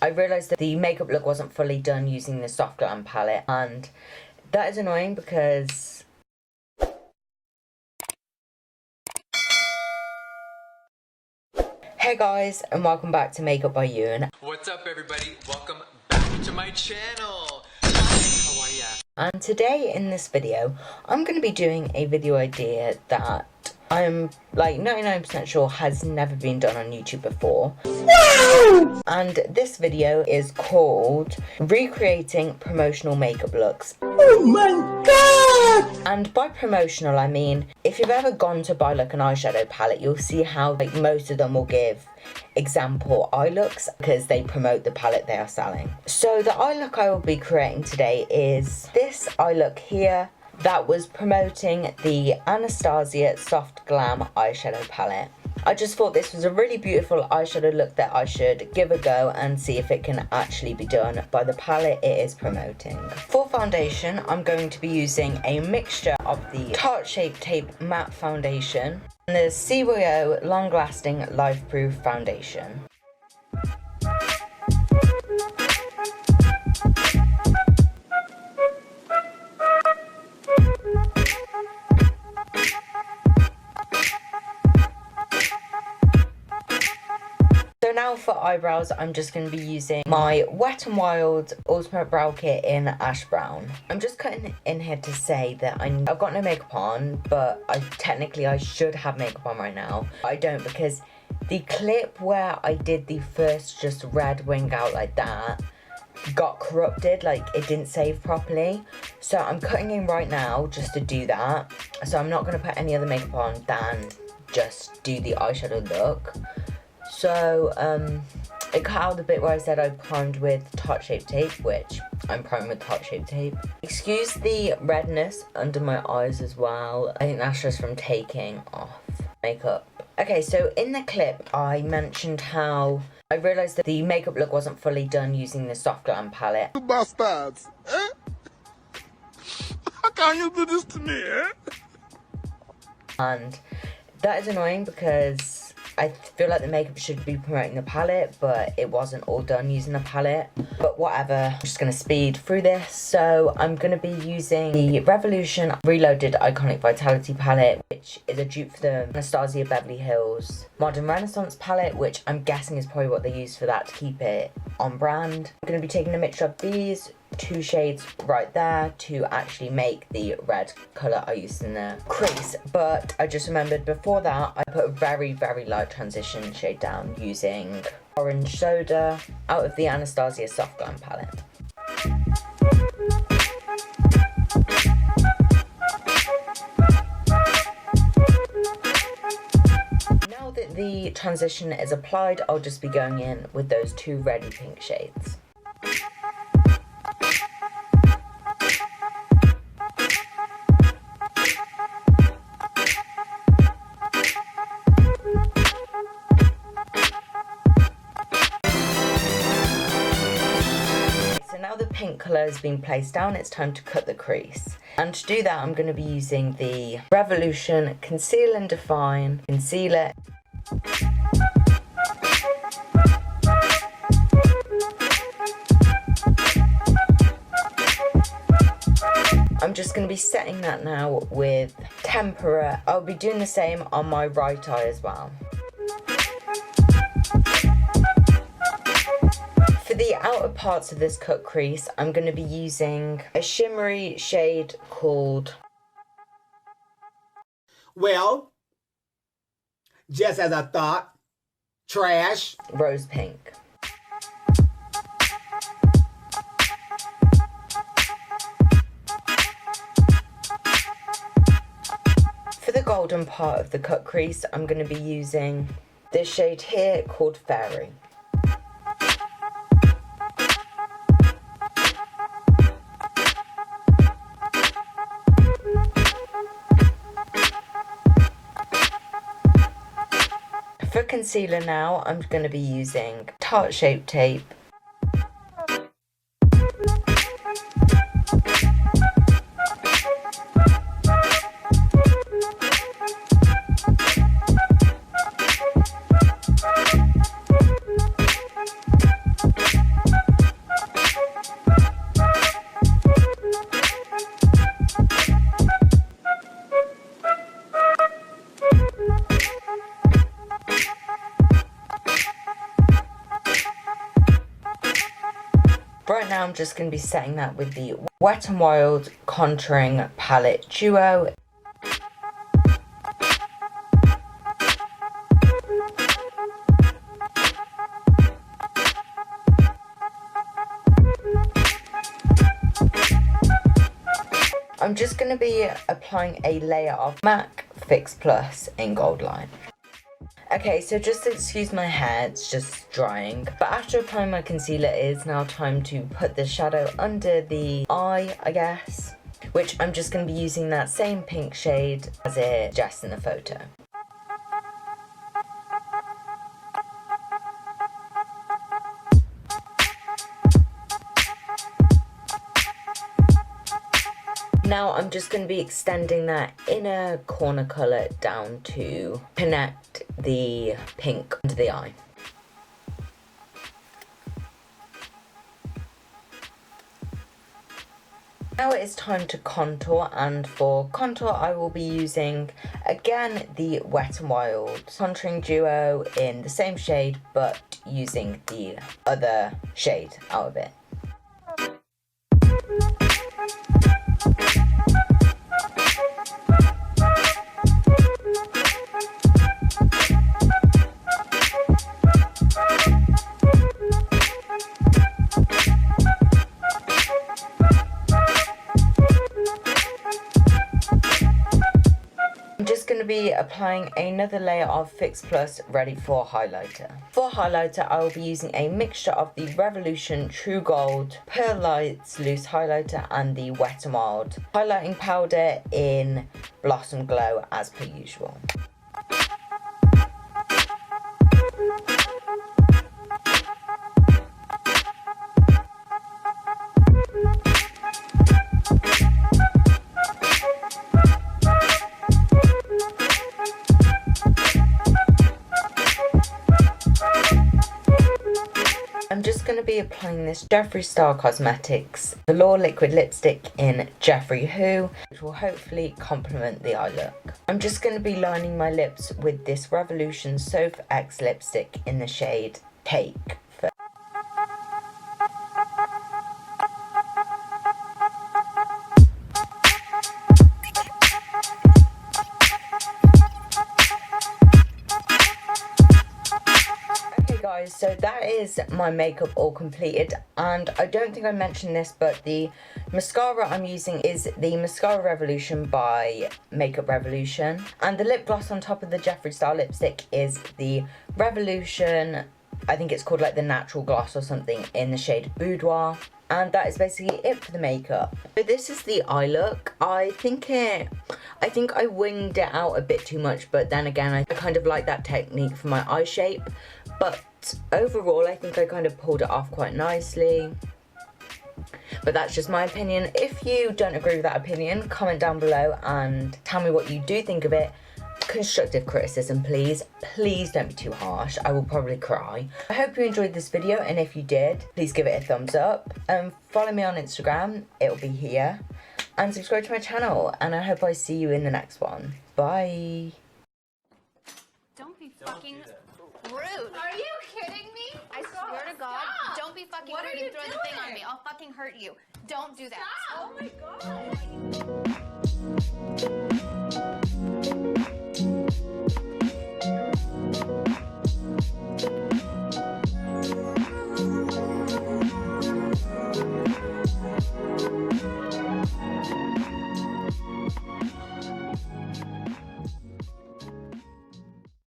I realised that the makeup look wasn't fully done using the soft glam palette, and that is annoying because hey guys, and welcome back to Makeup by Ewan. What's up everybody? Welcome back to my channel. How are ya? And today in this video, I'm going to be doing a video idea that I'm like 99% sure has never been done on YouTube before. Wow! And this video is called Recreating Promotional Makeup Looks. Oh my god! And by promotional I mean, if you've ever gone to buy like an eyeshadow palette, you'll see how like most of them will give example eye looks because they promote the palette they are selling. So the eye look I will be creating today is this eye look here that was promoting the Anastasia Soft Glam eyeshadow palette. I just thought this was a really beautiful eyeshadow look that I should give a go and see if it can actually be done by the palette it is promoting. For foundation, I'm going to be using a mixture of the Tarte Shape Tape Matte Foundation and the CYO Long Lasting Life Proof Foundation. So now for eyebrows, I'm just going to be using my Wet n Wild Ultimate Brow Kit in Ash Brown. I'm just cutting in here to say that I've got no makeup on, but technically I should have makeup on right now. I don't, because the clip where I did the first just red wing out like that got corrupted, like it didn't save properly. So I'm cutting in right now just to do that. So I'm not going to put any other makeup on than just do the eyeshadow look. So, it cut out the bit where I said I primed with Tarte Shape Tape, which I'm priming with Tarte Shape Tape. Excuse the redness under my eyes as well. I think that's just from taking off makeup. Okay, so in the clip, I mentioned how I realised that the makeup look wasn't fully done using the soft glam palette. You bastards! Eh? How can you do this to me, eh? And that is annoying because I feel like the makeup should be promoting the palette, but it wasn't all done using the palette. But whatever, I'm just going to speed through this. So I'm going to be using the Revolution Reloaded Iconic Vitality palette, which is a dupe for the Anastasia Beverly Hills Modern Renaissance palette, which I'm guessing is probably what they use for that to keep it on brand. I'm going to be taking a mixture of these two shades right there to actually make the red colour I used in the crease. But I just remembered before that I put a very light transition shade down using Orange Soda out of the Anastasia Soft Glam palette. Now that the transition is applied, I'll just be going in with those two reddy pink shades. Now the pink colour has been placed down, it's time to cut the crease. And to do that, I'm going to be using the Revolution Conceal and Define Concealer. I'm just going to be setting that now with Tempera. I'll be doing the same on my right eye as well. For the outer parts of this cut crease, I'm going to be using a shimmery shade called... Well, just as I thought, trash. Rose Pink. For the golden part of the cut crease, I'm going to be using this shade here called Fairy. For concealer now, I'm going to be using Tarte Shape Tape. Right now I'm just going to be setting that with the Wet n Wild Contouring Palette Duo. I'm just going to be applying a layer of MAC Fix Plus in Goldlite. Okay, so just excuse my hair, it's just drying. But after applying my concealer, it is now time to put the shadow under the eye, I guess. Which I'm just going to be using that same pink shade as it suggests in the photo. Now I'm just going to be extending that inner corner colour down to connect the pink under the eye. Now it is time to contour, and for contour I will be using again the Wet n Wild Contouring Duo in the same shade but using the other shade out of it. I'm just going to be applying another layer of Fix Plus ready for highlighter. For highlighter I will be using a mixture of the Revolution True Gold Pearl Lights Loose Highlighter and the Wet n Wild highlighting powder in Blossom Glow as per usual. I'm just going to be applying this Jeffree Star Cosmetics Velour Liquid Lipstick in Jeffree Who, which will hopefully complement the eye look. I'm just going to be lining my lips with this Revolution Soph X lipstick in the shade Cake. Guys, so that is my makeup all completed, and I don't think I mentioned this, but the mascara I'm using is the Mascara Revolution by Makeup Revolution, and the lip gloss on top of the Jeffree Star lipstick is the Revolution, I think it's called like the Natural Gloss or something, in the shade Boudoir. And that is basically it for the makeup. So this is the eye look. I think I winged it out a bit too much, but then again, I kind of like that technique for my eye shape. But overall, I think I kind of pulled it off quite nicely. But that's just my opinion. If you don't agree with that opinion, comment down below and tell me what you do think of it. Constructive criticism, please. Please don't be too harsh. I will probably cry. I hope you enjoyed this video, and if you did, please give it a thumbs up. Follow me on Instagram, it'll be here. And subscribe to my channel, and I hope I see you in the next one. Bye. Don't be fucking rude. Are you kidding me? I swear to God, don't be fucking rude and throw the thing on me. I'll fucking hurt you. Don't do that. Stop. Oh my God.